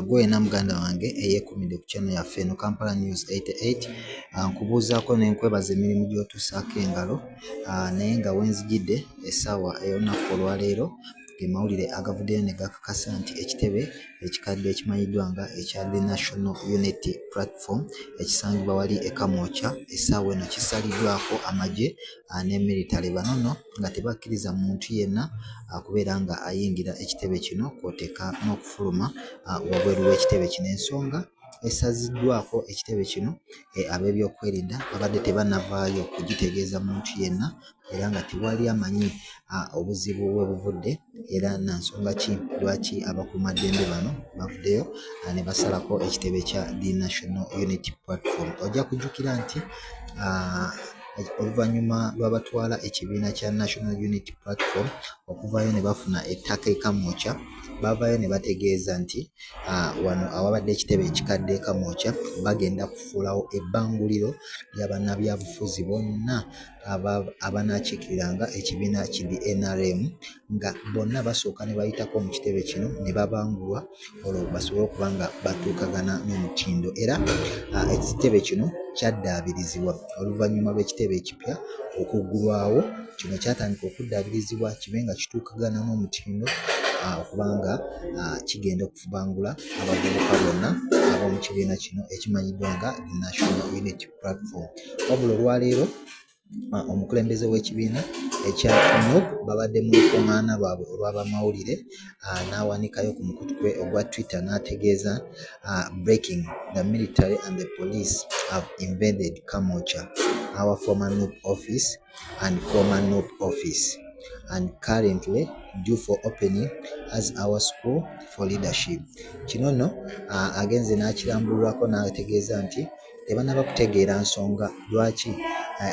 Gwe na muganda wange eyeekumidde ku channel yaffe eno Kampala News 88. Nkubuuzaako ne nkwebaza emirimu gy'otuusaako engalo, naye nga wenzijidde essaawa ey'olunaku olwaleero ge mawulire agavuddeyo ne gakakasa nti ekitebe ekikadde ekimanyiddwa nga ekya The National Unity Platform ekisangibwa wali e Kamwokya essaawa eno kisaliddwako amagye ne military bano nno nga tebakkiriza muntu yenna kubeera nga ayingira ekitebe kino kw'oteeka n'okufuluma wabweru w'ekitebe kino. Ensonga esaziddwako ekitebe kino ab'ebyokwerinda babadde tebannavaayo kugitegeeza muntu yenna era nga tewali amanyi obuzibu bwe buvudde era na nsonga ki lwaki abakuumaddembe bano bavuddeyo ne basalako ekitebe kya The National Unity Platform. Ojja kujjukira nti oluvannyuma lw'abatwala ekibiina kya National Unity Platform okuvaayo ne bafuna ettaka e Kamwokya, bavaayo ne bategeeza nti wano awabadde ekitebe ekikadde e Kamwokya bagenda kufuulawo ebbanguliro ly'abannabyabufuzi bonna abanaakiikiriranga ekibiina ki NRM, nga bonna basooka ne bayitako mu kitebe kino ne babangulwa olwo basobole okuba nga batuukagana n'omutindo. Era ekitebe kino kyaddaabirizibwa oluvannyuma lw'ekitebe ekipya okuggulwawo. Kino kyatandika okuddaabirizibwa kibe nga kituukagana n'omutindo okubanga kigenda okubangula abavubuka bonna ab'omu kibiina kino ekimanyiddwa nga The National Unity Platform. Wabula olwaleero omukulembeze w'ekibiina ekya NUP babadde mu lukuŋŋaana lwabwe olw'abamawulire n'awanikayo ku mukutu gwe ogwa Twitter n'ategeeza breaking, the military and the police have invaded Kamwokya, our former NUP office and former NUP office, and currently due for opening as our school for leadership. Kino nno agenze n'akirambululako n'ategeeza nti tebannaba kutegeera nsonga lwaki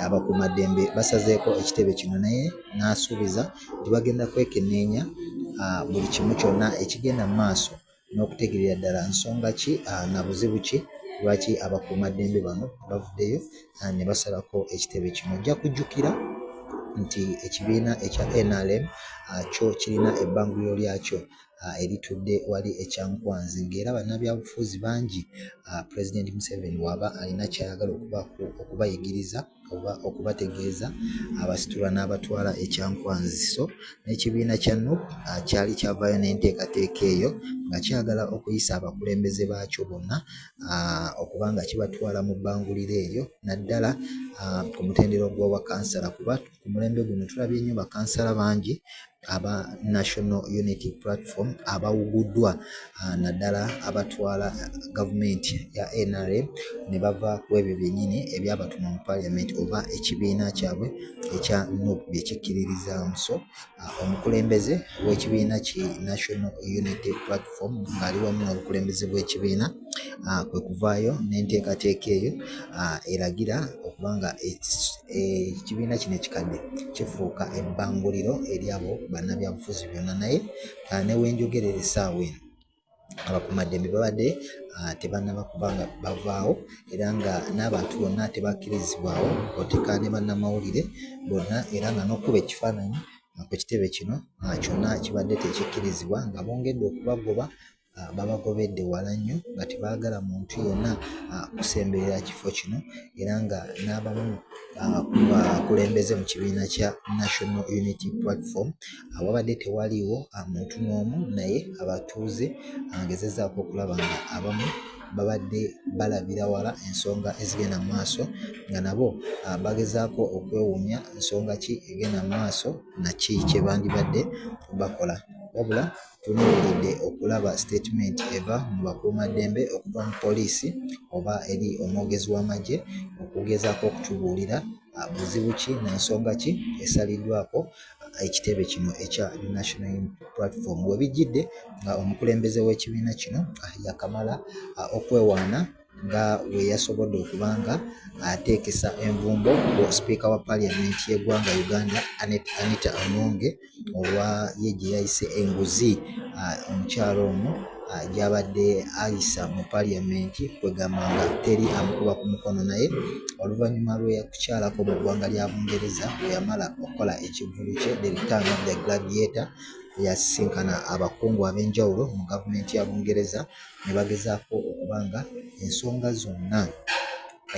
abakuumaddembe basazeeko ekitebe kino, naye n'asuubiza nti bagenda kwekenneenya buli kimu kyonna ekigenda mu maaso n'okutegeerera ddala nsonga ki na buzibu ki lwaki abakuumaddembe bano bavuddeyo ne basalako ekitebe kino. Ojja kujjukira nti ekibiina ekya NRM kyo kirina ebbanguliro lyakyo eritudde wali ekyankwanzi, ng'era bannabyabufuzi bangi President Museveni waba alina kyayagala okubayigiriza oba okubategeeza abasitula n'abatwala ekyankwanzi. So n'ekibiina kya NUP kyali kyavaayo n'enteekateeka eyo nga kyagala okuyisa abakulembeze baakyo bonna okuba nga kibatwala mu bbanguliro eryo, naddala ku mutendera gw'obwakansala, kuba ku mulembe guno tulabye nnyo bakansala bangi aba National Unity Platform abawuguddwa, naddala abatwala gavumenti ya NRM ne bava ku ebyo byennyini ebyabatuma mu Parliament oba ekibiina kyabwe ekya NUP bye kikkiririzaamu. So omukulembeze w'ekibiina ki National Unity Platform ng'ali wamu n'obukulembeze bw'ekibiina kwe kuvaayo n'enteekateeka eyo eragira okuba nga ekibiina kino ekikadde kifuuka ebbanguliro eri abo bannabyabufuzi byonna. Naye newenjogerera essaawa eno abakuumaddembe babadde tebannaba kuba nga bavaawo era nga n'abantu bonna tebakkirizibwawo oteeka ne bannamawulire bonna, era nga n'okuba ekifaananyi ku kitebe kino kyonna kibadde tekikkirizibwa, nga bongedde okubagoba babagobedde wala nnyo nga tebaagala muntu yenna kusemberera kifo kino, era nga n'abamu ku bakulembeze mu kibiina kya National Unity Platform wabadde tewaliiwo muntu n'omu, naye abatuuze ngezezaako okulaba nga abamu babadde balabira wala ensonga ezigenda mu maaso, nga nabo bagezaako okwewuunya nsonga ki egenda mu maaso naki kye bandibadde bakola. Wabula tunuuliridde okulaba statement eva mu bakuumaddembe okuva mu poliisi oba eri omwogezi w'amagye okugezaako okutubuulira buzibu ki n'ensonga ki esaliddwako ekitebe kino ekya National Unity Platform. We bijjidde nga omukulembeze w'ekibiina kino yakamala okwewaana nga we yasobodde okuba nga ateekesa envumbo ku sipiika wa Parliament y'eggwanga Uganda Anita Amwonge olwa ye gye yayise enguzi omukyalo ono gy'abadde ayisa mu Parliament kwegamba nga teri amukuba ku mukono, naye oluvannyuma lw'ekukyalako mu ggwanga lya Bungereza bwe yamala okukola ekivvulu kye, the return of the gladiator, yasisinkana abakungu ab'enjawulo mu gavumenti ya Bungereza ne bagezaako okubanga ensonga zonna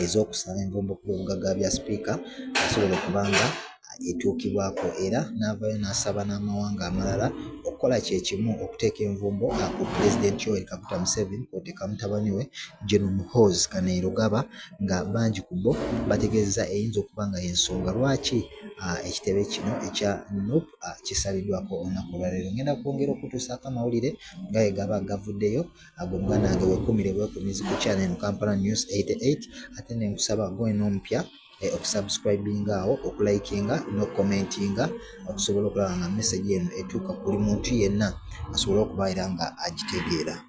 ez'okusaba envumbo ku bugagga bya sipiika asobola okubanga etuukibwako, era n'avaayo n'asaba n'amawanga amalala okukola kyekimu okuteeka envumbo ku pulezidenti Yoweri Kaguta Museveni kw'oteeka mutabani we General Muhoozi Kainerugaba, nga bangi ku bo bategeeza eyinza okuba nga y'ensonga lwaki ekitebe kino ekya NUP kisaliddwako olunaku olwaleero. Ngenda kwongera okutuusaako amawulire nga bwe gaba gavuddeyo ago muganda wange weekumire bwekumizi ku channel eno Kampala News 88, ate ne nkusaba gwe n'omupya okusubscribinga awo, okulayikinga n'okukomentinga okusobola okulaba nga message eno etuuka ku buli muntu yenna asobole okuba era nga agitegeera.